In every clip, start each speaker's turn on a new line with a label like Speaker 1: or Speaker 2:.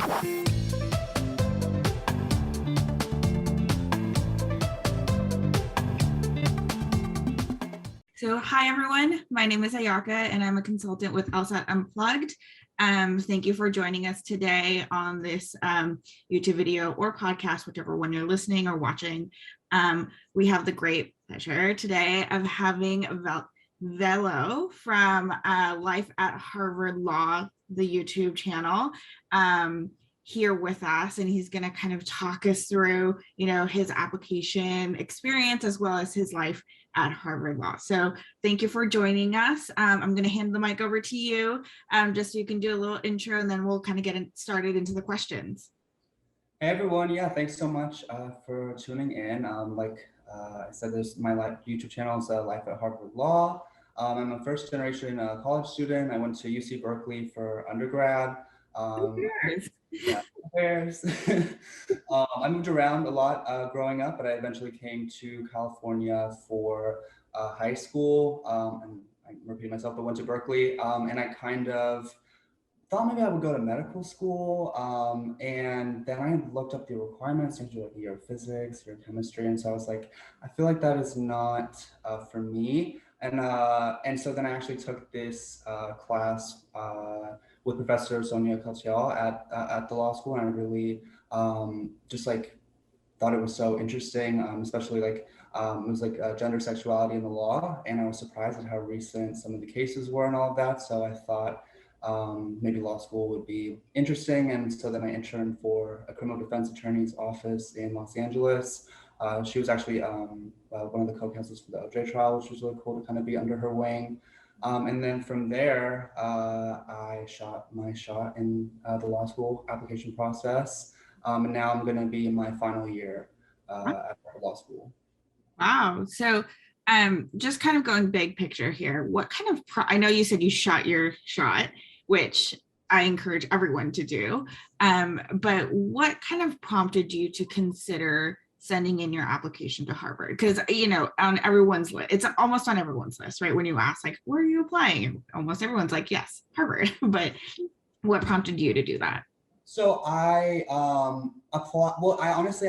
Speaker 1: So hi everyone, my name is Ayaka and I'm a consultant with LSAT Unplugged. Thank you for joining us today on this YouTube video or podcast, whichever one you're listening or watching. We have the great pleasure today of having Velo from Life at Harvard Law, the YouTube channel, here with us, and he's going to kind of talk us through, his application experience as well as his life at Harvard Law. So thank you for joining us. I'm going to hand the mic over to you, just so you can do a little intro, and then we'll kind of get started into the questions.
Speaker 2: Hey everyone, yeah, thanks so much for tuning in. Like I said, my YouTube channel is Life at Harvard Law. I'm a first generation college student. I went to UC Berkeley for undergrad. Yeah, I moved around a lot growing up, but I eventually came to California for high school. And I'm repeating myself, but went to Berkeley, and I kind of thought maybe I would go to medical school. And then I looked up the requirements, you like a year of physics, year of chemistry. And so I was like, I feel like that is not for me. And so then I actually took this class with Professor Sonia Katyal at the law school. And I really just like thought it was so interesting, especially like it was like gender sexuality in the law. And I was surprised at how recent some of the cases were and all of that. So I thought maybe law school would be interesting. And so then I interned for a criminal defense attorney's office in Los Angeles. She was actually one of the co-counsels for the OJ trial, which was really cool to kind of be under her wing. And then from there, I shot my shot in the law school application process. And now I'm going to be in my final year at law school.
Speaker 1: Wow. So just kind of going big picture here, what kind of, I know you said you shot your shot, which I encourage everyone to do, but what kind of prompted you to consider sending in your application to Harvard? Because, on everyone's list, it's almost on everyone's list, right? When you ask, like, where are you applying? And almost everyone's like, yes, Harvard. But what prompted you to do that?
Speaker 2: So I apply. Well, I honestly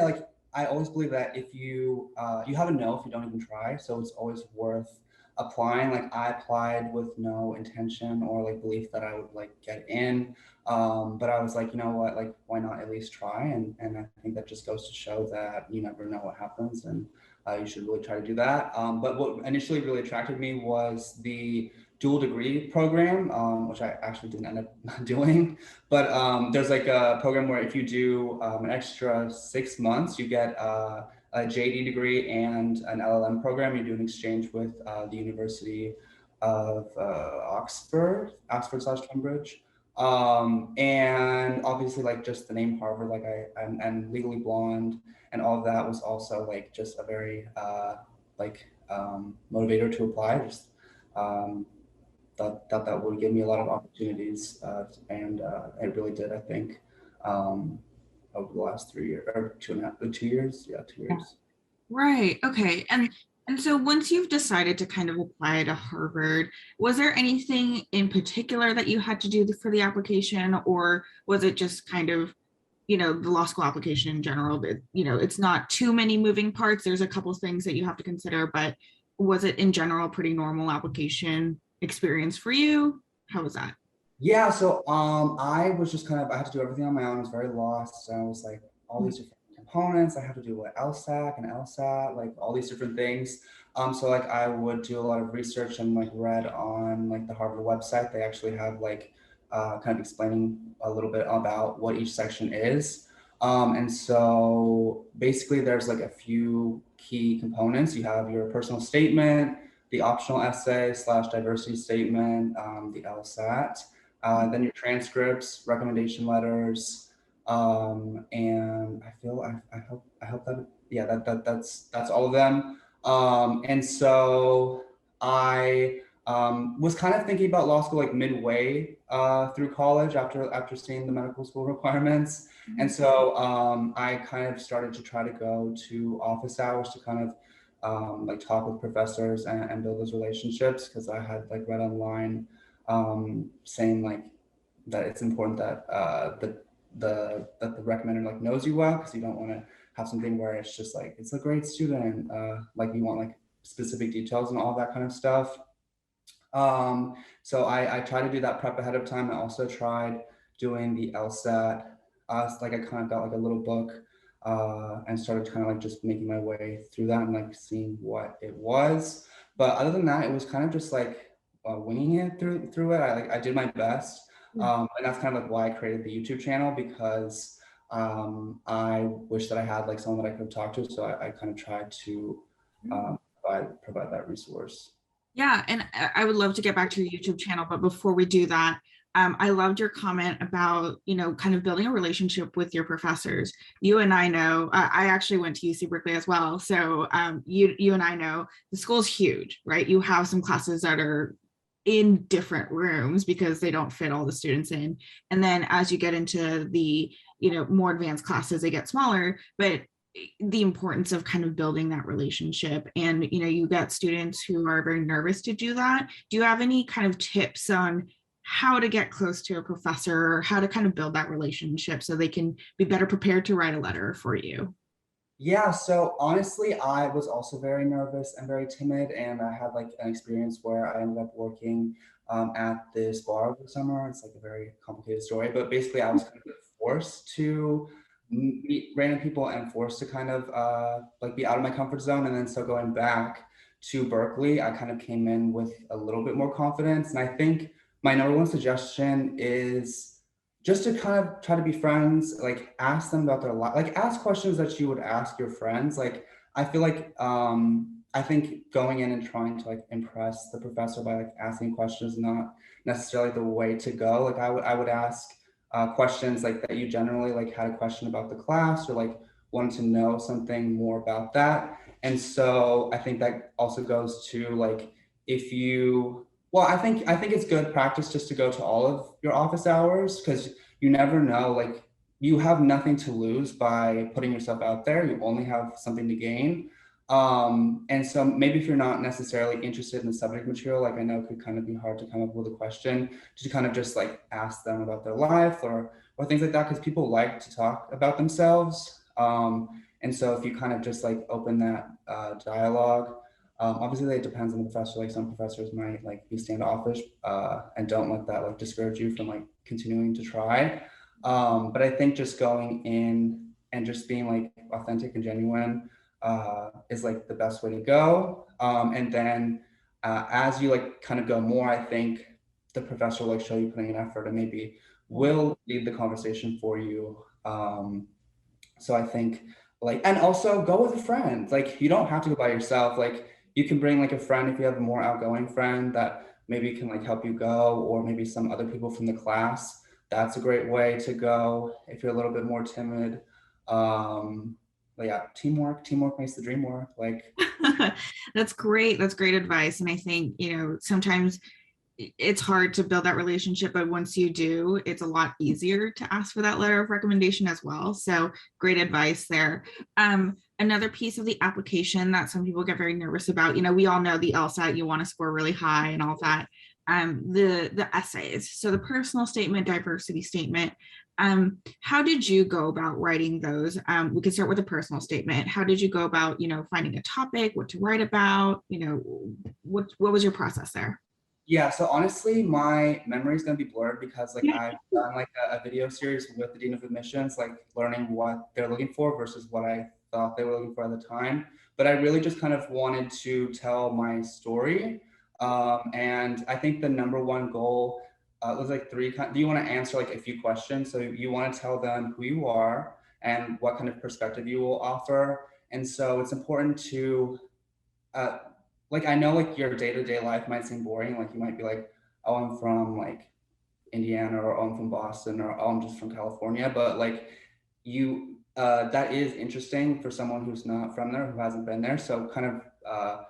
Speaker 2: I always believe that if you you have a no if you don't even try. So it's always worth applying. Like I applied with no intention or like belief that I would like get in. But I was like, you know what, like why not at least try? And I think that just goes to show that you never know what happens, and you should really try to do that. But what initially really attracted me was the dual degree program, which I actually didn't end up doing. But there's like a program where if you do an extra 6 months, you get a JD degree and an LLM program. You do an exchange with the University of Oxford/Cambridge. And obviously like just the name Harvard, like and Legally Blonde and all of that was also like just a very motivator to apply. Just thought that would give me a lot of opportunities, and it really did, I think, over the last 3 years or 2 years. Yeah, 2 years.
Speaker 1: Right. Okay. And so once you've decided to kind of apply to Harvard, was there anything in particular that you had to do for the application, or was it just kind of, the law school application in general, that, it's not too many moving parts. There's a couple of things that you have to consider, but was it in general a pretty normal application experience for you? How was that?
Speaker 2: Yeah, so I was just I had to do everything on my own. I was very lost. So I was like all these different components. I had to do what LSAC and LSAT, like all these different things. So like I would do a lot of research and like read on like the Harvard website. They actually have like kind of explaining a little bit about what each section is. And so basically there's like a few key components. You have your personal statement, the optional essay / diversity statement, the LSAT, then your transcripts, recommendation letters, and I hope that, yeah, that's all of them. And so I was kind of thinking about law school like midway through college after seeing the medical school requirements. And so I kind of started to try to go to office hours to kind of like talk with professors and build those relationships, because I had like read online saying like that it's important that that the recommender like knows you well, because you don't want to have something where it's just like it's a great student, like you want like specific details and all that kind of stuff. So I try to do that prep ahead of time. I also tried doing the LSAT. Like I kind of got like a little book, and started kind of like just making my way through that and like seeing what it was. But other than that, it was kind of just like winging it through it. I did my best, and that's kind of like why I created the YouTube channel, because I wish that I had like someone that I could talk to. So I kind of tried to provide that resource.
Speaker 1: Yeah, and I would love to get back to your YouTube channel, but before we do that, I loved your comment about, kind of building a relationship with your professors. You and I know, I actually went to UC Berkeley as well. So you and I know the school's huge, right? You have some classes that are in different rooms because they don't fit all the students in. And then as you get into the, more advanced classes, they get smaller, but the importance of kind of building that relationship. And you got students who are very nervous to do that. Do you have any kind of tips on how to get close to a professor, or how to kind of build that relationship so they can be better prepared to write a letter for you?
Speaker 2: Yeah, so honestly, I was also very nervous and very timid, and I had like an experience where I ended up working at this bar over the summer. It's like a very complicated story, but basically, I was kind of forced to meet random people and forced to kind of like be out of my comfort zone. And then so going back to Berkeley, I kind of came in with a little bit more confidence. And I think my number one suggestion is just to kind of try to be friends, like ask them about their life, like ask questions that you would ask your friends. Like I feel like I think going in and trying to like impress the professor by like asking questions is not necessarily the way to go. Like I would ask questions like that you generally like had a question about the class, or like wanted to know something more about that. And so I think that also goes to like if you well, I think it's good practice just to go to all of your office hours, because you never know. Like you have nothing to lose by putting yourself out there. You only have something to gain. And so maybe if you're not necessarily interested in the subject material, like I know it could kind of be hard to come up with a question to kind of just like ask them about their life, or things like that, because people like to talk about themselves. And so if you kind of just like open that dialogue, obviously, it depends on the professor. Like some professors might like be standoffish and don't let that like discourage you from like continuing to try. But I think just going in and just being like authentic and genuine is like the best way to go. And then as you like kind of go more, I think the professor will like show you putting an effort and maybe will lead the conversation for you. So I think like, and also go with a friend. Like you don't have to go by yourself. Like you can bring like a friend if you have a more outgoing friend that maybe can like help you go, or maybe some other people from the class. That's a great way to go if you're a little bit more timid. But yeah, teamwork makes the dream work. Like
Speaker 1: That's great. That's great advice. And I think, sometimes it's hard to build that relationship, but once you do, it's a lot easier to ask for that letter of recommendation as well. So great advice there. Another piece of the application that some people get very nervous about, we all know the LSAT, you want to score really high and all that. The essays, so the personal statement, diversity statement. How did you go about writing those? We could start with a personal statement. How did you go about, finding a topic, what to write about? What was your process there?
Speaker 2: yeah, so honestly, my memory is gonna be blurred because like I've done like a video series with the Dean of Admissions, like learning what they're looking for versus what I thought they were looking for at the time. But I really just kind of wanted to tell my story. And I think the number one goal was like three. Do you want to answer like a few questions? So you want to tell them who you are and what kind of perspective you will offer. And so it's important to uh, like I know like your day-to-day life might seem boring. Like you might be like, oh, I'm from like Indiana, or oh, I'm from Boston, or oh, I'm just from California. But like you that is interesting for someone who's not from there, who hasn't been there. So kind of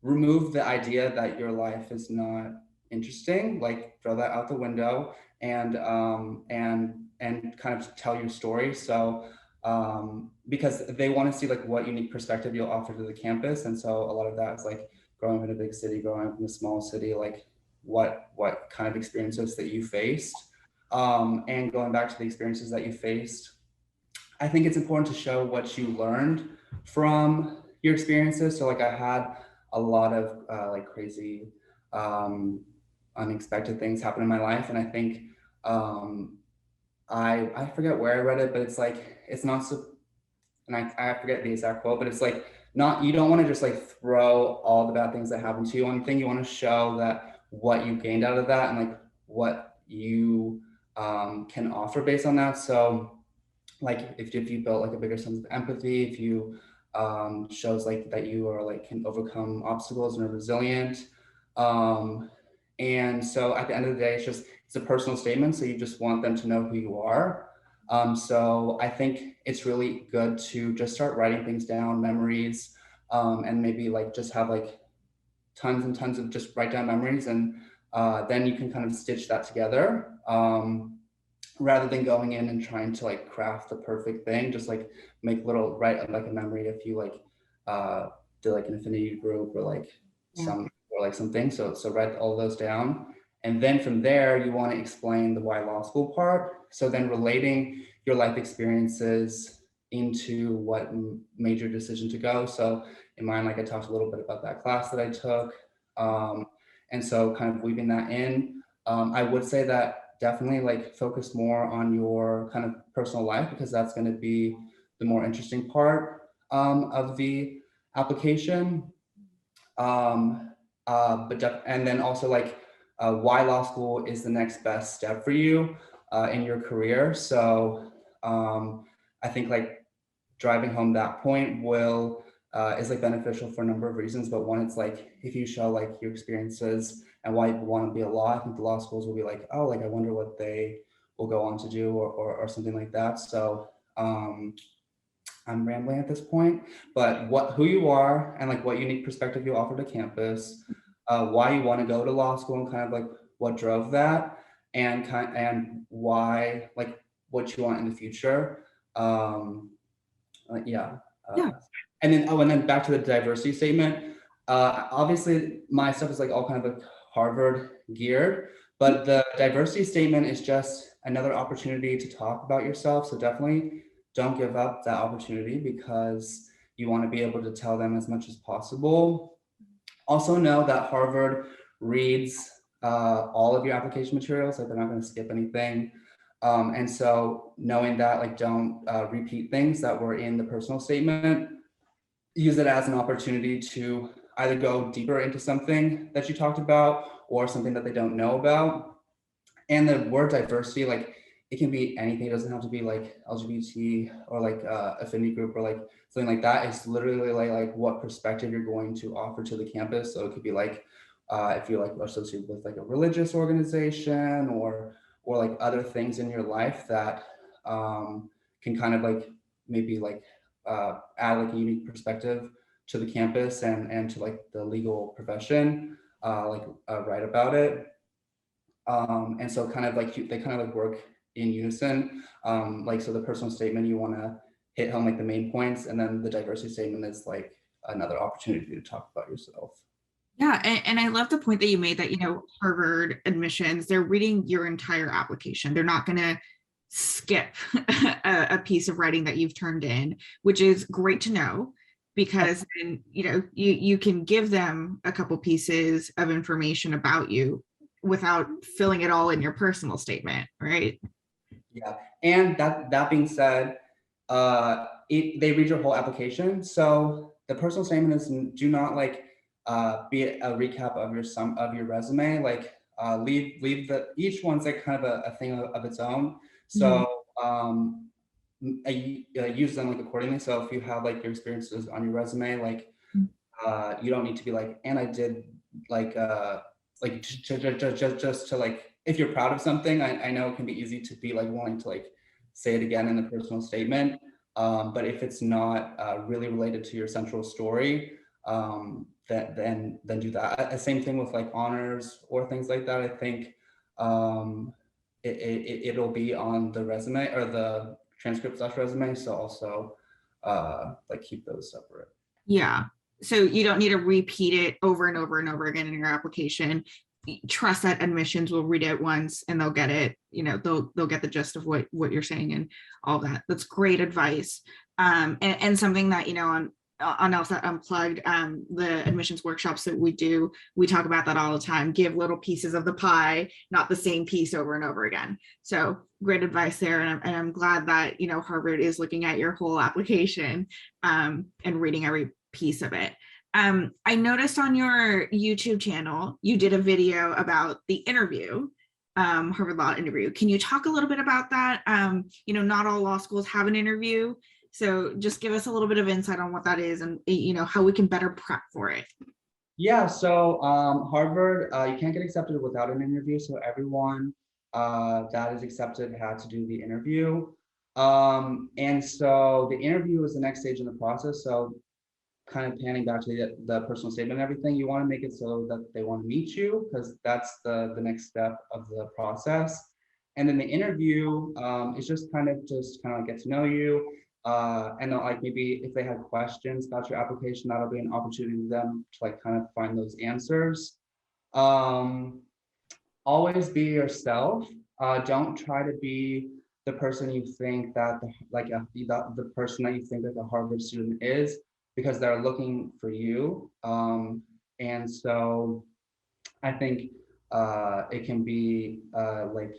Speaker 2: remove the idea that your life is not interesting, like throw that out the window, and kind of tell your story. So because they want to see like what unique perspective you'll offer to the campus. And so a lot of that is like growing up in a big city, growing up in a small city, like what kind of experiences that you faced. and going back to the experiences that you faced, I think it's important to show what you learned from your experiences. So like I had a lot of like crazy, unexpected things happen in my life, and I think um, I forget where I read it, but it's like it's not so, and I forget the exact quote, but it's like not, you don't want to just like throw all the bad things that happen to you on the thing. You want to show that what you gained out of that and like what you can offer based on that. So like if you built like a bigger sense of empathy, if you shows like that you are like can overcome obstacles and are resilient. Um, and so at the end of the day, it's a personal statement. So you just want them to know who you are. So I think it's really good to just start writing things down, memories, and maybe like just have like tons and tons of just write down memories, and then you can kind of stitch that together. Rather than going in and trying to like craft the perfect thing, just like make little write like a memory if you like do like an affinity group or like
Speaker 1: Yeah.
Speaker 2: something. So write all those down. And then from there, you want to explain the why law school part. So then relating your life experiences into what made your decision to go. So in mine, like I talked a little bit about that class that I took. And so kind of weaving that in. I would say that definitely like focus more on your kind of personal life, because that's going to be the more interesting part of the application. And then also like why law school is the next best step for you in your career. So I think like driving home that point will is like beneficial for a number of reasons. But one, it's like if you show like your experiences and why you want to be a law, I think the law schools will be like, oh, like I wonder what they will go on to do, or something like that. So I'm rambling at this point, but who you are and like what unique perspective you offer to campus, why you want to go to law school and kind of like what drove that, and why like what you want in the future. Yeah.
Speaker 1: Yeah.
Speaker 2: And then back to the diversity statement. Obviously, my stuff is like all kind of like Harvard geared, but the diversity statement is just another opportunity to talk about yourself. So definitely don't give up that opportunity, because you want to be able to tell them as much as possible. Also know that Harvard reads all of your application materials, like they're not going to skip anything. And so knowing that, like, don't repeat things that were in the personal statement. Use it as an opportunity to either go deeper into something that you talked about or something that they don't know about. And the word diversity, like it can be anything. It doesn't have to be like LGBT or like affinity group or like something like that. It's literally like what perspective you're going to offer to the campus. So it could be like if you're like associated with like a religious organization or like other things in your life that can kind of like maybe like add like a unique perspective to the campus and to like the legal profession, write about it. And so kind of like they kind of like work in unison. Like, so the personal statement, you want to hit home like the main points, and then the diversity statement is like another opportunity to talk about yourself.
Speaker 1: Yeah, and I love the point that you made that, Harvard admissions, they're reading your entire application. They're not going to skip a piece of writing that you've turned in, which is great to know, because then, you can give them a couple pieces of information about you without filling it all in your personal statement, right?
Speaker 2: Yeah, and that being said, they read your whole application. So the personal statement is, do not like be a recap of your resume. Like leave the each one's like kind of a thing of its own. So I use them like accordingly. So if you have like your experiences on your resume, like you don't need to be like, and I did like just to like, if you're proud of something, I know it can be easy to be like wanting to like say it again in the personal statement. But if it's not really related to your central story, then do that. Same thing with like honors or things like that. I think it'll be on the resume or the transcript / resume. So also like keep those separate.
Speaker 1: Yeah. So you don't need to repeat it over and over and over again in your application. trust that admissions will read it once and they'll get it, they'll get the gist of what you're saying and all that. That's great advice. And something that, on LSAT Unplugged, the admissions workshops that we do, we talk about that all the time. Give little pieces of the pie, not the same piece over and over again. So great advice there. And I'm glad that, Harvard is looking at your whole application and reading every piece of it. I noticed on your YouTube channel, you did a video about the interview, Harvard Law interview. Can you talk a little bit about that? Not all law schools have an interview. So just give us a little bit of insight on what that is and, how we can better prep for it.
Speaker 2: Yeah, so Harvard, you can't get accepted without an interview. So everyone that is accepted had to do the interview. And so the interview is the next stage in the process. So kind of panning back to the personal statement and everything, you want to make it so that they want to meet you, because that's the next step of the process. And then the interview is just kind of like get to know you. And then like maybe if they had questions about your application, that'll be an opportunity for them to like kind of find those answers. Always be yourself. Don't try to be the person you think that the person that you think that the Harvard student is, because they're looking for you. And so I think it can be like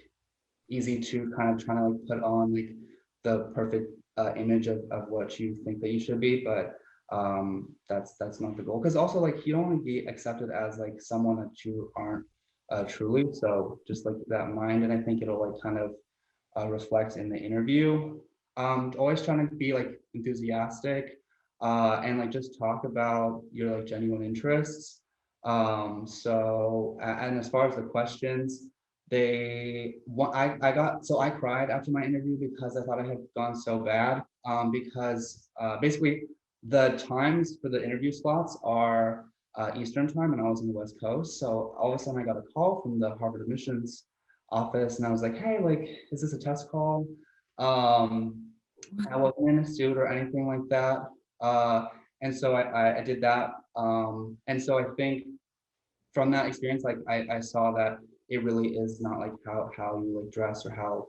Speaker 2: easy to kind of trying to like put on like the perfect image of what you think that you should be, but that's not the goal. Because also like you don't want to be accepted as like someone that you aren't truly. So just like that mind, and I think it'll like kind of reflect in the interview. Always trying to be like enthusiastic and like just talk about your like genuine interests. And as far as the questions, I cried after my interview because I thought I had gone so bad. Because basically the times for the interview slots are Eastern time, and I was in the West Coast. So all of a sudden I got a call from the Harvard admissions office, and I was like, hey, like, is this a test call? I wasn't in a suit or anything like that. And so I did that. And so I think from that experience, like I saw that it really is not like how you like dress or how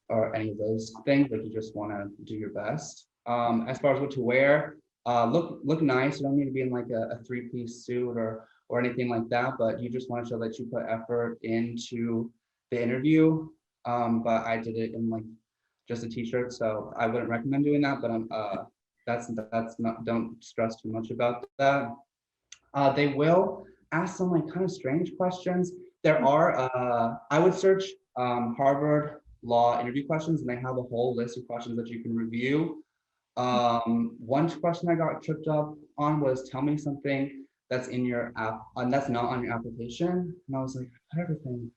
Speaker 2: or any of those things. Like you just want to do your best. As far as what to wear, look nice. You don't need to be in like a three-piece suit or anything like that, but you just want to show that you put effort into the interview. But I did it in like just a t-shirt, so I wouldn't recommend doing that, but that's not, don't stress too much about that. They will ask some like kind of strange questions. There are I would search Harvard Law interview questions, and they have a whole list of questions that you can review. One question I got tripped up on was, tell me something that's in your app and that's not on your application. And I was like, I put everything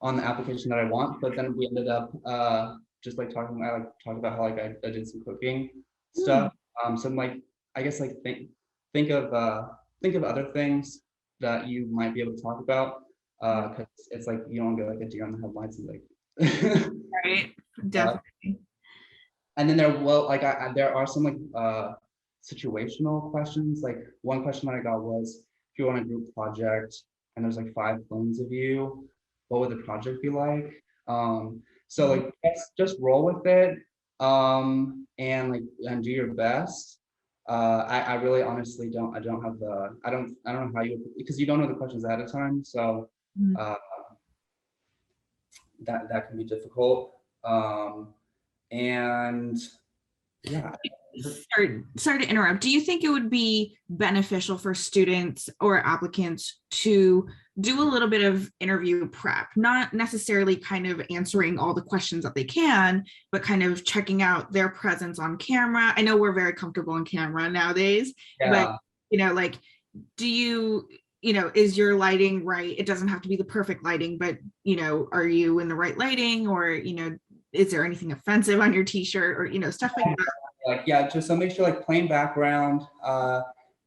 Speaker 2: on the application that I want, but then we ended up just like talking about how like I did some cooking stuff. So I'm like, I guess like think of other things that you might be able to talk about, because it's like you don't get like a deer on the headlights and like
Speaker 1: Right, definitely.
Speaker 2: and then there are some like situational questions. Like one question that I got was, if you want a group project and there's like 5 clones of you, what would the project be like? So like just roll with it, and do your best. I really honestly don't have I don't know how you, because you don't know the questions ahead of time, so that can be difficult. And yeah.
Speaker 1: Sorry to interrupt. Do you think it would be beneficial for students or applicants to do a little bit of interview prep, not necessarily kind of answering all the questions that they can, but kind of checking out their presence on camera? I know we're very comfortable on camera nowadays, but like, do you, is your lighting right? It doesn't have to be the perfect lighting, but are you in the right lighting, or is there anything offensive on your t-shirt, or stuff like that?
Speaker 2: Like, just so make sure like plain background,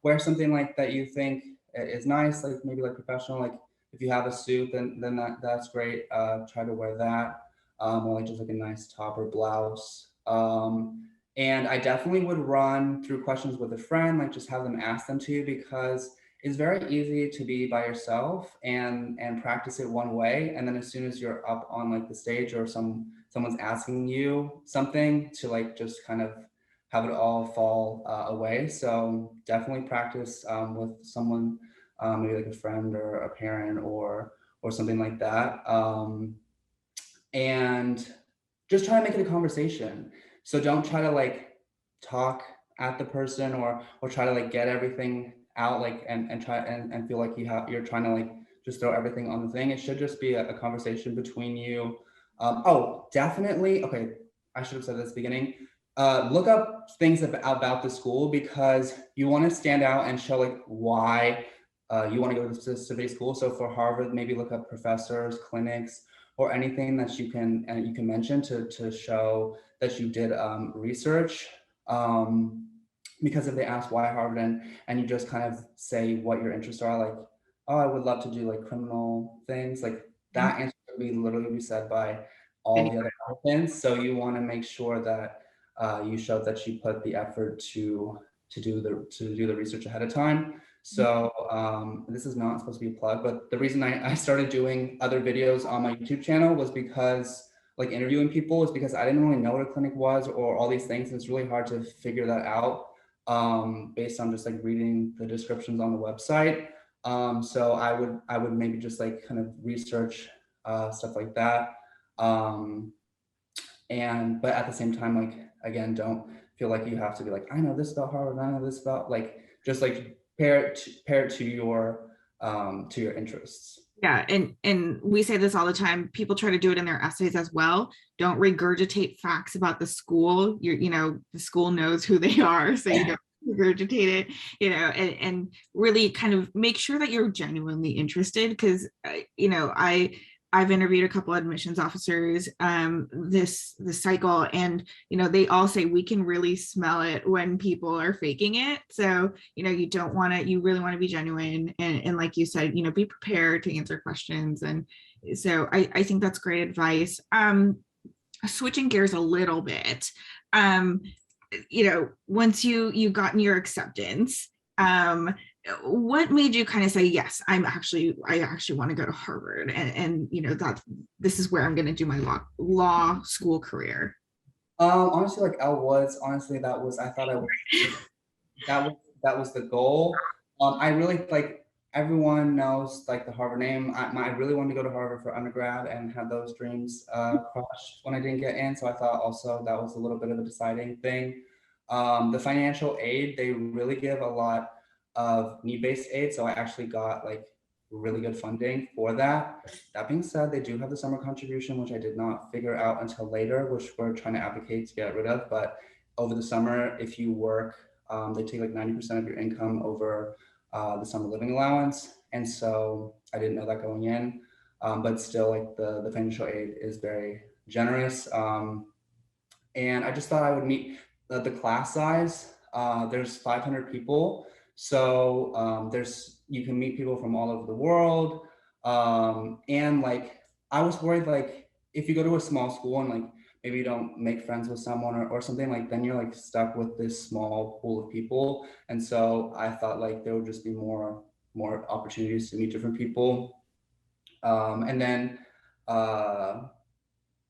Speaker 2: wear something like that you think is nice, like maybe like professional. Like if you have a suit, then that's great. Try to wear that, or like just like a nice top or blouse. And I definitely would run through questions with a friend, like just have them ask them to you, because it's very easy to be by yourself and practice it one way, and then as soon as you're up on like the stage or someone's asking you something, to like just kind of have it all fall away. So definitely practice with someone, maybe like a friend or a parent or something like that, and just try to make it a conversation. So don't try to like talk at the person or try to like get everything out, like and try and feel like you're trying to like just throw everything on the thing. It should just be a conversation between you. Oh, definitely. Okay, I should have said this at the beginning. Look up things about the school, because you want to stand out and show like why you want to go to this specific school. So for Harvard, maybe look up professors, clinics, or anything that you can mention to show that you did research. Because if they ask why Harvard, and you just kind of say what your interests are, like, oh, I would love to do like criminal things, like that answer could be literally be said by all the other applicants. So you want to make sure that you show that you put the effort to do the research ahead of time. So this is not supposed to be a plug, but the reason I started doing other videos on my YouTube channel was because, like, interviewing people, is because I didn't really know what a clinic was or all these things. It's really hard to figure that out based on just like reading the descriptions on the website. So I would maybe just like kind of research stuff like that. But at the same time, like, again, don't feel like you have to be like, I know this about Harvard, I know this about, like, just like pair it to your interests.
Speaker 1: Yeah, and we say this all the time. People try to do it in their essays as well. Don't regurgitate facts about the school. The school knows who they are, so you don't regurgitate it. And really kind of make sure that you're genuinely interested, because I've interviewed a couple of admissions officers this cycle, and they all say we can really smell it when people are faking it. So you really want to be genuine, and like you said, be prepared to answer questions. And so I think that's great advice. Switching gears a little bit, once you gotten your acceptance, what made you kind of say, yes, I actually want to go to Harvard, and that this is where I'm going to do my law school career?
Speaker 2: Honestly, like Elle Woods, honestly, I thought I was that was the goal. I really, like, everyone knows like the Harvard name. I really wanted to go to Harvard for undergrad and had those dreams crushed when I didn't get in. So I thought also that was a little bit of a deciding thing. The financial aid, they really give a lot of need-based aid. So I actually got like really good funding for that. That being said, they do have the summer contribution, which I did not figure out until later, which we're trying to advocate to get rid of. But over the summer, if you work, they take like 90% of your income over the summer living allowance. And so I didn't know that going in, but still, like, the financial aid is very generous. And I just thought I would meet the class size. There's 500 people. So you can meet people from all over the world. And like, I was worried, like, if you go to a small school and like maybe you don't make friends with someone or something, like, then you're like stuck with this small pool of people. And so I thought like there would just be more opportunities to meet different people. And then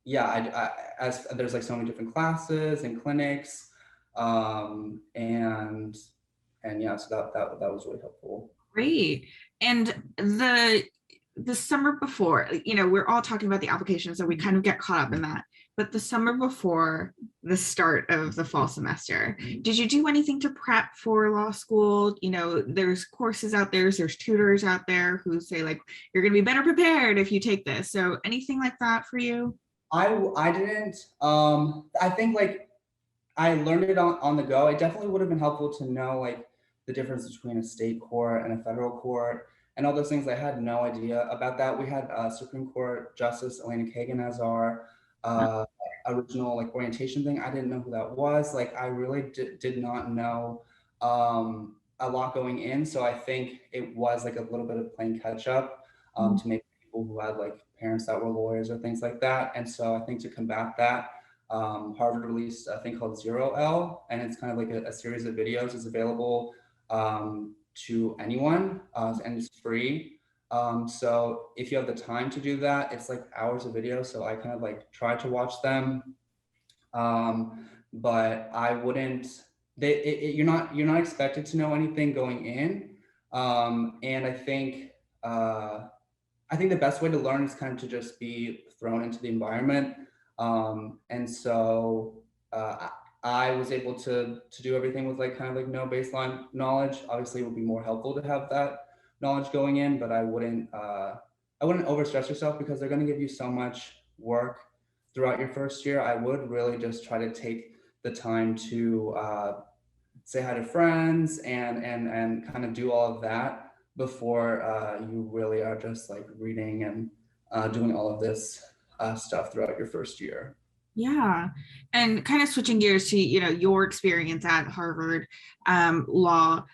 Speaker 2: yeah, as there's like so many different classes and clinics, and yeah, so that was really helpful.
Speaker 1: Great. And the summer before, we're all talking about the application, so we kind of get caught up in that. But the summer before the start of the fall semester, did you do anything to prep for law school? There's courses out there, there's tutors out there who say like, you're going to be better prepared if you take this. So anything like that for you?
Speaker 2: I didn't. I think like I learned it on the go. It definitely would have been helpful to know like the difference between a state court and a federal court and all those things. I had no idea about that. We had Supreme Court Justice Elena Kagan as our uh, original like orientation thing. I didn't know who that was. Like, I really did not know a lot going in. So I think it was like a little bit of playing catch up to maybe people who had like parents that were lawyers or things like that. And so I think to combat that, Harvard released a thing called Zero L, and it's kind of like a series of videos. It's available to anyone, and it's free. So if you have the time to do that, it's like hours of video. So I kind of like try to watch them. But I wouldn't, you're not expected to know anything going in. And I think the best way to learn is kind of to just be thrown into the environment. And so I was able to do everything with like kind of like no baseline knowledge. Obviously, it would be more helpful to have that knowledge going in, but I wouldn't overstress yourself because they're going to give you so much work throughout your first year. I would really just try to take the time to say hi to friends and kind of do all of that before you really are just like reading and doing all of this stuff throughout your first year.
Speaker 1: Yeah. And kind of switching gears to, your experience at Harvard Law,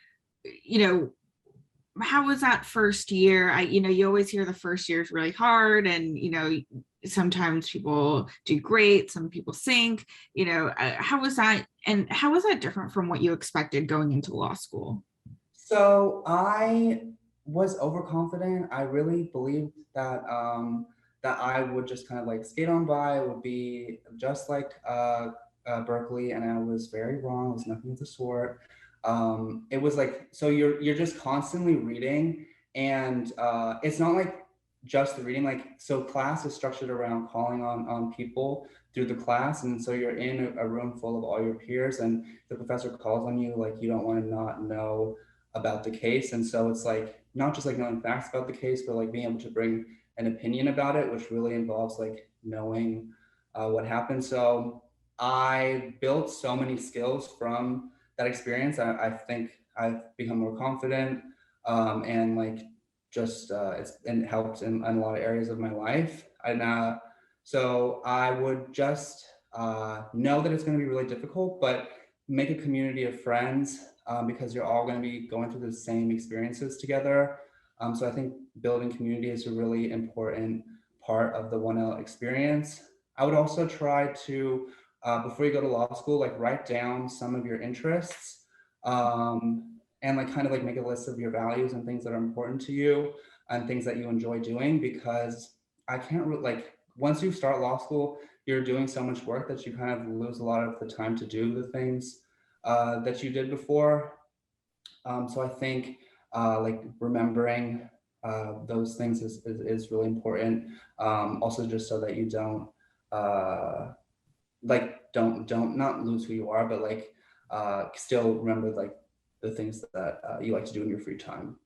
Speaker 1: how was that first year? You always hear the first year is really hard, and sometimes people do great, some people sink. How was that, and how was that different from what you expected going into law school?
Speaker 2: So I was overconfident. I really believed that that I would just kind of like skate on by. It would be just like Berkeley, and I was very wrong. It was nothing of the sort. It was like, so you're just constantly reading, and it's not like just the reading. Like, so class is structured around calling on people through the class, and so you're in a room full of all your peers, and the professor calls on you like you don't want to not know about the case. And so it's like not just like knowing facts about the case, but like being able to bring an opinion about it, which really involves like knowing what happened. So I built so many skills from that experience. I think I've become more confident, and like just it's and helped in a lot of areas of my life. And so I would just know that it's going to be really difficult, but make a community of friends, because you're all going to be going through the same experiences together. So I think building community is a really important part of the 1L experience. I would also try to, before you go to law school, like write down some of your interests, and like kind of like make a list of your values and things that are important to you and things that you enjoy doing, because I can't like once you start law school, you're doing so much work that you kind of lose a lot of the time to do the things that you did before. So I think like remembering those things is really important. Also, just so that you don't don't not lose who you are, but like still remember like the things that you like to do in your free time.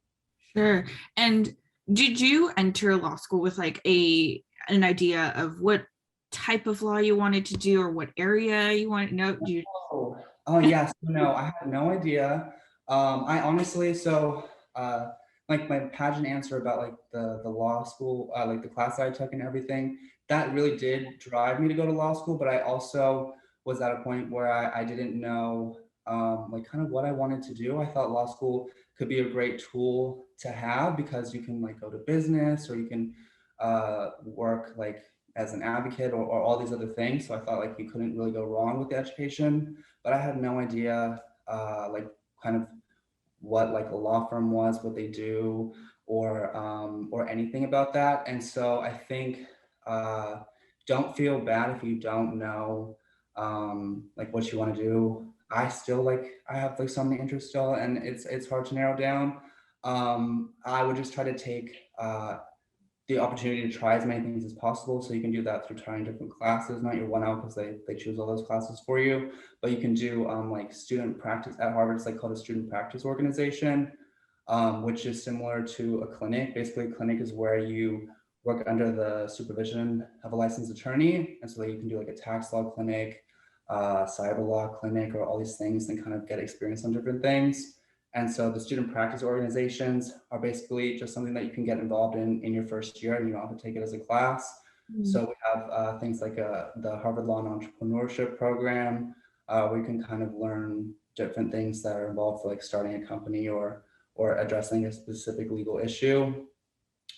Speaker 1: Sure. And did you enter law school with like an idea of what type of law you wanted to do or what area you wanted to know?
Speaker 2: Oh yes. No, I had no idea. I honestly, so like my pageant answer about like the law school, like the class I took and everything, that really did drive me to go to law school. But I also was at a point where I didn't know like kind of what I wanted to do. I thought law school could be a great tool to have because you can like go to business, or you can work like as an advocate, or all these other things. So I thought like you couldn't really go wrong with the education, but I had no idea like kind of what like a law firm was, what they do, or anything about that. And so I think don't feel bad if you don't know like what you want to do. I still like I have like so many interests still, and it's hard to narrow down. I would just try to take the opportunity to try as many things as possible. So you can do that through trying different classes, not your 1L because they choose all those classes for you, but you can do like student practice at Harvard. It's like called a student practice organization, which is similar to a clinic. Basically, a clinic is where you work under the supervision of a licensed attorney. And so you can do like a tax law clinic, cyber law clinic, or all these things and kind of get experience on different things. And so the student practice organizations are basically just something that you can get involved in your first year, and you don't have to take it as a class. So we have things like the Harvard Law and Entrepreneurship Program, where you can kind of learn different things that are involved for like starting a company or addressing a specific legal issue.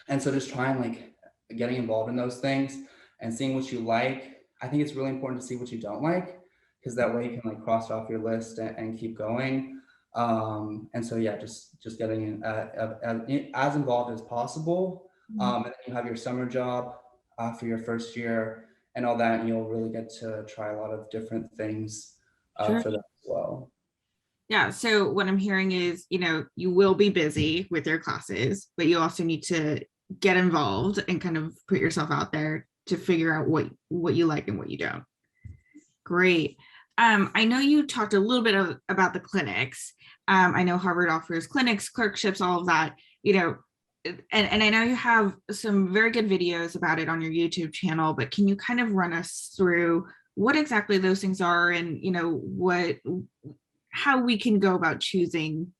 Speaker 2: And so just trying like getting involved in those things and seeing what you like. I think it's really important to see what you don't like, because that way you can like cross it off your list and keep going. And so yeah, just getting in, as involved as possible. And then you have your summer job for your first year and all that, and you'll really get to try a lot of different things
Speaker 1: Sure.
Speaker 2: for that as well.
Speaker 1: Yeah. So what I'm hearing is, you will be busy with your classes, but you also need to get involved and kind of put yourself out there to figure out what you like and what you don't. Great. I know you talked a little bit about the clinics. I know Harvard offers clinics, clerkships, all of that, and I know you have some very good videos about it on your YouTube channel, but can you kind of run us through what exactly those things are and, how we can go about choosing,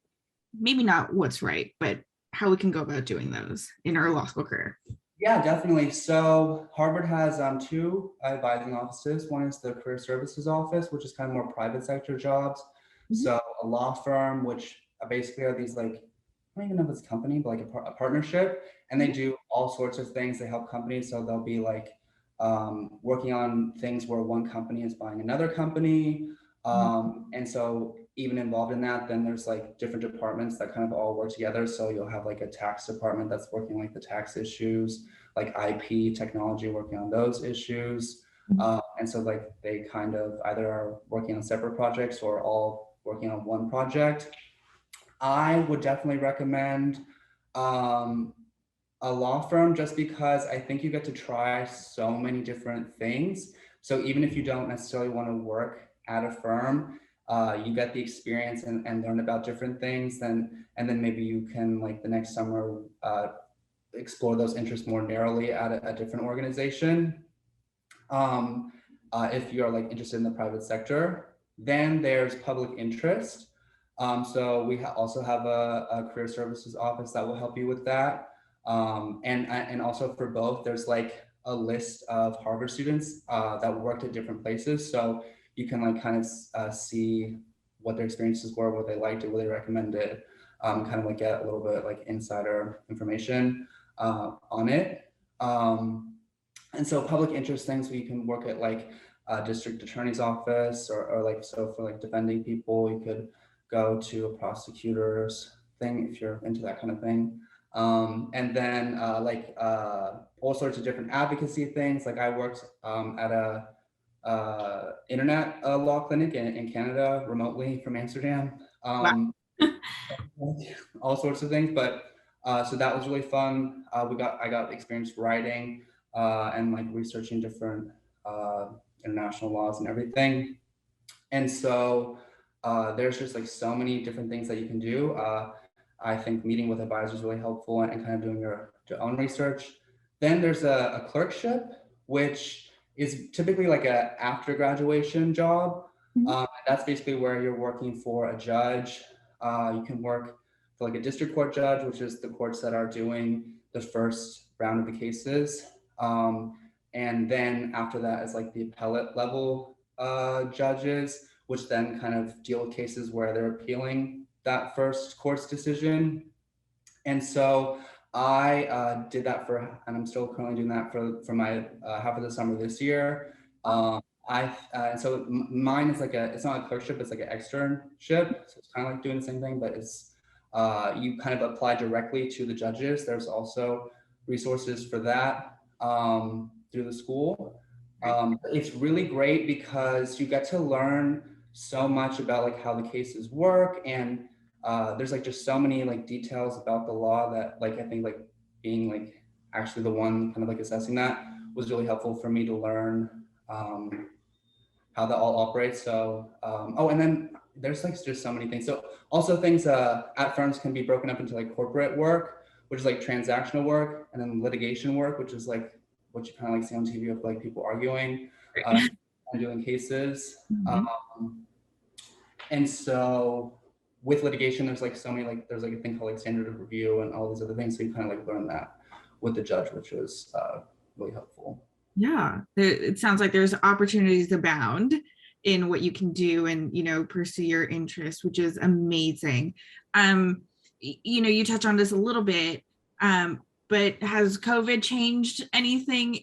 Speaker 1: maybe not what's right, but how we can go about doing those in our law school career?
Speaker 2: Yeah, definitely. So Harvard has two advising offices. One is the Career Services Office, which is kind of more private sector jobs. So a law firm, which basically are these like, I don't even know if it's a company, but like a partnership, and they do all sorts of things. They help companies. So they'll be like working on things where one company is buying another company. And so even involved in that, then there's like different departments that kind of all work together. So you'll have like a tax department that's working like the tax issues, like IP technology working on those issues. And so like they kind of either are working on separate projects or all working on one project. I would definitely recommend a law firm just because I think you get to try so many different things. So even if you don't necessarily want to work at a firm, you get the experience and learn about different things. And then maybe you can like the next summer explore those interests more narrowly at a different organization. If you're like interested in the private sector, then there's public interest. So we also have a career services office that will help you with that. And also for both, there's like a list of Harvard students that worked at different places. So you can like kind of see what their experiences were, what they liked it, what they recommended, kind of like get a little bit like insider information on it. And so public interest things, so you can work at like a district attorney's office or like, so for like defending people, you could go to a prosecutor's thing if you're into that kind of thing. And then all sorts of different advocacy things. Like I worked at a internet law clinic in Canada remotely from Amsterdam.
Speaker 1: Wow.
Speaker 2: All sorts of things, but so that was really fun. I got experience writing and like researching different international laws and everything. And so there's just like so many different things that you can do. I think meeting with advisors is really helpful and kind of doing your own research. Then there's a clerkship, which is typically like a after graduation job. That's basically where you're working for a judge. You can work for like a district court judge, which is the courts that are doing the first round of the cases. And then after that is like the appellate level judges, which then kind of deal with cases where they're appealing that first court's decision. And so I did that and I'm still currently doing that for my half of the summer this year. So mine is like it's not a clerkship, it's like an externship. So it's kind of like doing the same thing, but it's you kind of apply directly to the judges. There's also resources for that through the school. It's really great because you get to learn so much about like how the cases work, and there's like just so many like details about the law that like I think like being like actually the one kind of like assessing that was really helpful for me to learn how that all operates. So and then there's like just so many things. So also things at firms can be broken up into like corporate work, which is like transactional work, and then litigation work, which is like what you kind of like see on TV of like people arguing and doing cases. And so with litigation, there's like so many, like there's like a thing called like standard of review and all these other things. So you kind of like learn that with the judge, which was really helpful.
Speaker 1: Yeah, it sounds like there's opportunities abound in what you can do and, pursue your interests, which is amazing. You touch on this a little bit, but has COVID changed anything,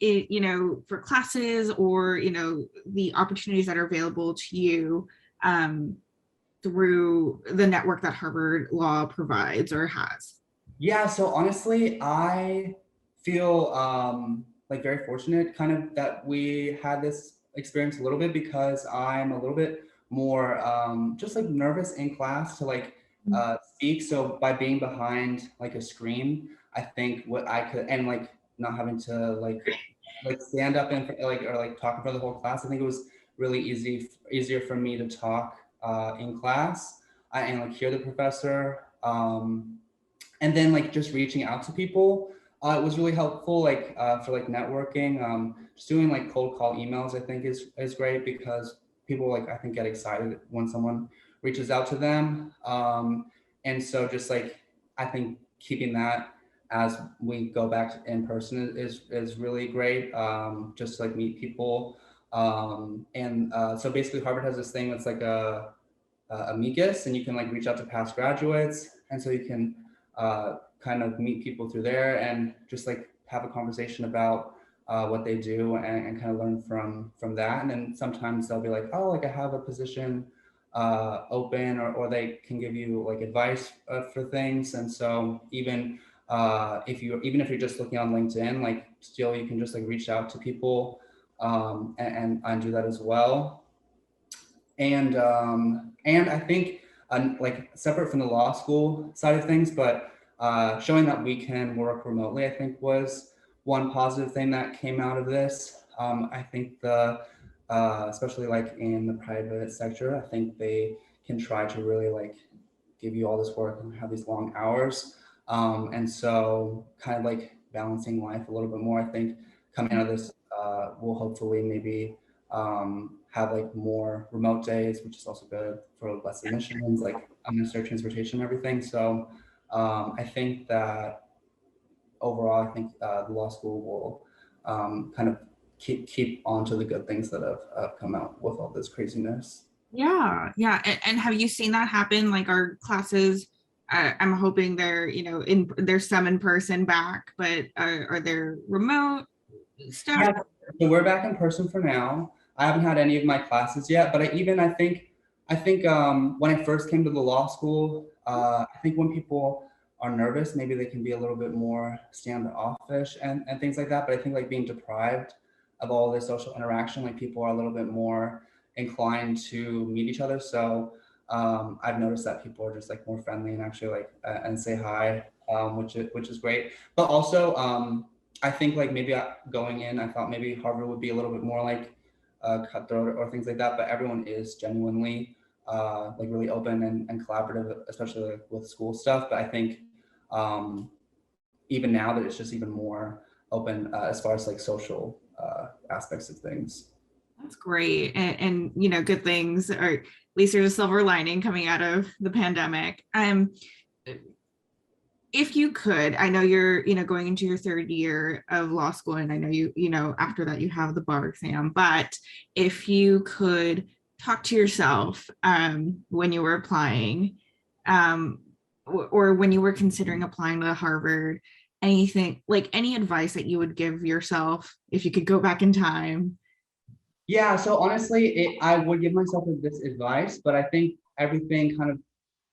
Speaker 1: for classes or, the opportunities that are available to you through the network that Harvard Law provides or has?
Speaker 2: Yeah, so honestly, I feel like very fortunate kind of that we had this experience a little bit because I'm a little bit more just like nervous in class to like speak. So by being behind like a screen, I think what I could, and like not having to like stand up and like or like talk in front of the whole class, I think it was really easier for me to talk in class and like hear the professor. And then like just reaching out to people it was really helpful like for like networking. Just doing like cold call emails I think is great because people like I think get excited when someone reaches out to them. And so just like I think keeping that as we go back in person is really great. Just to, like meet people. And so basically Harvard has this thing that's like a amicus, and you can like reach out to past graduates, and so you can kind of meet people through there and just like have a conversation about what they do and kind of learn from that. And then sometimes they'll be like, oh, like I have a position open, or they can give you like advice for things. And so even if you're just looking on LinkedIn, like still you can just like reach out to people and do that as well. And I think like separate from the law school side of things, but showing that we can work remotely, I think was one positive thing that came out of this. I think especially like in the private sector, I think they can try to really like give you all this work and have these long hours. And so kind of like balancing life a little bit more, I think coming out of this will hopefully maybe have like more remote days, which is also good for less emissions, like unnecessary transportation and everything. So I think that overall, I think the law school will kind of keep on to the good things that have come out with all this craziness.
Speaker 1: Yeah. And have you seen that happen? Like our classes, I'm hoping they're, there's some in person back, but are there remote stuff?
Speaker 2: Yeah, so we're back in person for now. I haven't had any of my classes yet, but I think when I first came to the law school, I think when people are nervous, maybe they can be a little bit more standoffish and things like that. But I think like being deprived of all this social interaction, like people are a little bit more inclined to meet each other. So I've noticed that people are just like more friendly and actually like and say hi, which is great. But also I think like maybe going in, I thought maybe Harvard would be a little bit more like cutthroat or things like that, but everyone is genuinely like really open and collaborative, especially like with school stuff. But I think even now that it's just even more open as far as like social aspects of things.
Speaker 1: That's great. And good things, or at least there's a silver lining coming out of the pandemic. If you could, I know you're, going into your third year of law school, and I know after that you have the bar exam, but if you could talk to yourself when you were applying, or when you were considering applying to Harvard, anything, like any advice that you would give yourself if you could go back in time?
Speaker 2: Yeah, so honestly, I would give myself this advice, but I think everything kind of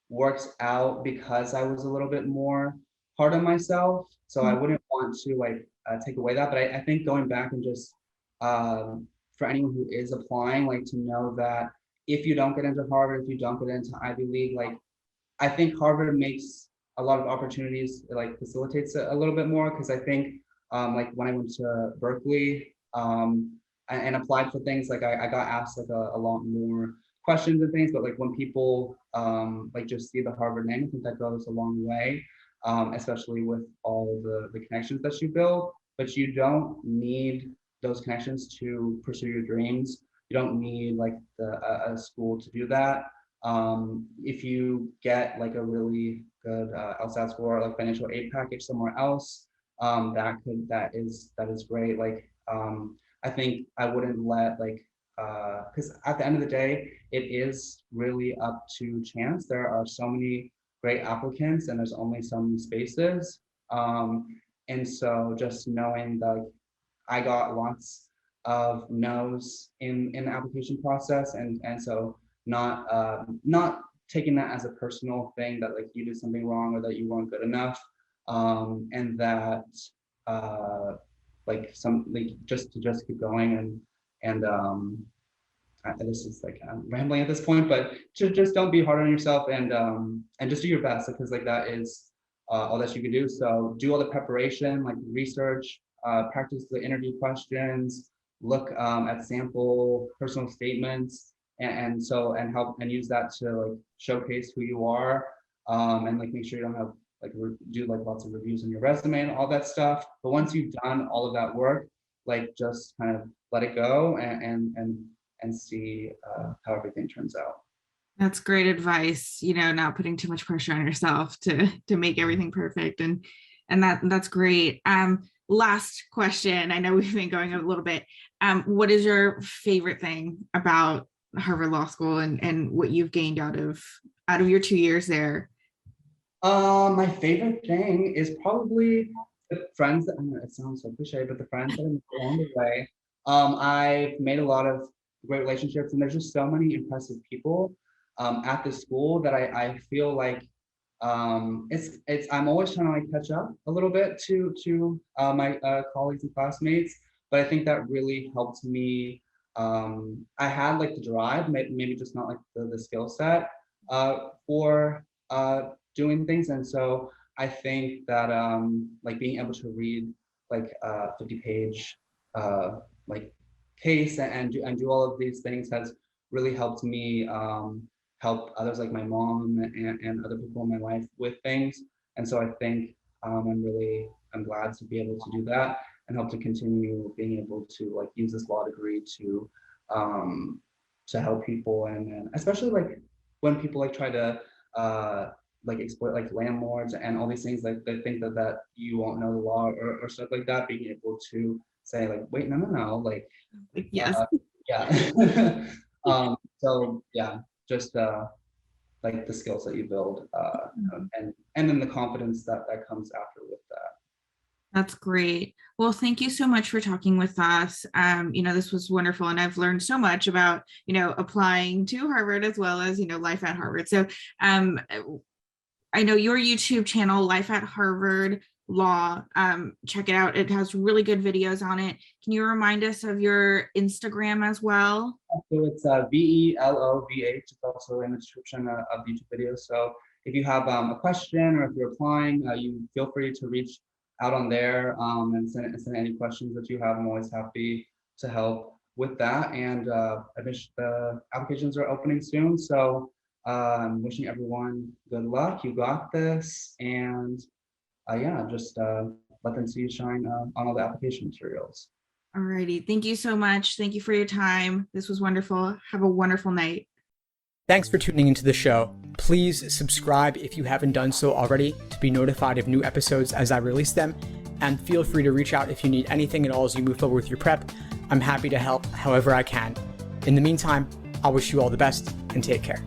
Speaker 2: works out because I was a little bit more hard on myself. So I wouldn't want to like take away that. But I think going back and just for anyone who is applying, like to know that if you don't get into Harvard, if you don't get into Ivy League, like I think Harvard makes a lot of opportunities, it like facilitates it a little bit more. Cause I think like when I went to Berkeley and applied for things, like I got asked like a lot more questions and things, but like when people like just see the Harvard name, I think that goes a long way, especially with all the connections that you build. But you don't need those connections to pursue your dreams. You don't need like a school to do that. If you get like a really good LSAT score, like financial aid package somewhere else, that is great. Like I think I wouldn't let like because at the end of the day, it is really up to chance. There are so many great applicants, and there's only so many spaces. And so just knowing that I got lots of no's in the application process, and so not taking that as a personal thing that like you did something wrong or that you weren't good enough, and that just keep going and this is like I'm rambling at this point, but just don't be hard on yourself and just do your best, because like that is all that you can do. So do all the preparation, like research, practice the interview questions, look at sample personal statements, and help and use that to like showcase who you are, and like make sure you don't have like do like lots of reviews on your resume and all that stuff. But once you've done all of that work, like just kind of let it go and see how everything turns out.
Speaker 1: That's great advice, not putting too much pressure on yourself to make everything perfect. And that's great. Last question. I know we've been going a little bit. What is your favorite thing about Harvard Law School and what you've gained out of your 2 years there?
Speaker 2: My favorite thing is probably the friends that, I know it sounds so cliche, but the friends that I made along the way. I've made a lot of great relationships, and there's just so many impressive people at the school that I feel like it's I'm always trying to like catch up a little bit to my colleagues and classmates, but I think that really helped me. I had like the drive, maybe just not like the skill set for doing things, and so I think that like being able to read like 50-page like case and do all of these things has really helped me help others like my mom and other people in my life with things. And so I think I'm glad to be able to do that and help to continue being able to like use this law degree to help people, and especially like when people like try to like exploit like landlords and all these things, like they think that you won't know the law or stuff like that, being able to say like, wait, no, like
Speaker 1: Yes.
Speaker 2: yeah. So yeah, just like the skills that you build and then the confidence that comes after with that.
Speaker 1: That's great. Well, thank you so much for talking with us. This was wonderful, and I've learned so much about, applying to Harvard as well as, life at Harvard. So I know your YouTube channel, Life at Harvard Law, check it out. It has really good videos on it. Can you remind us of your Instagram as well?
Speaker 2: So it's VELOVH. It's also in the description of the YouTube video. So if you have a question or if you're applying, you feel free to reach out on there and send any questions that you have. I'm always happy to help with that. And I wish the applications are opening soon. So I'm wishing everyone good luck. You got this. And yeah, just let them see you shine on all the application materials.
Speaker 1: All righty. Thank you so much. Thank you for your time. This was wonderful. Have a wonderful night.
Speaker 3: Thanks for tuning into the show. Please subscribe if you haven't done so already to be notified of new episodes as I release them. And feel free to reach out if you need anything at all as you move forward with your prep. I'm happy to help however I can. In the meantime, I'll wish you all the best and take care.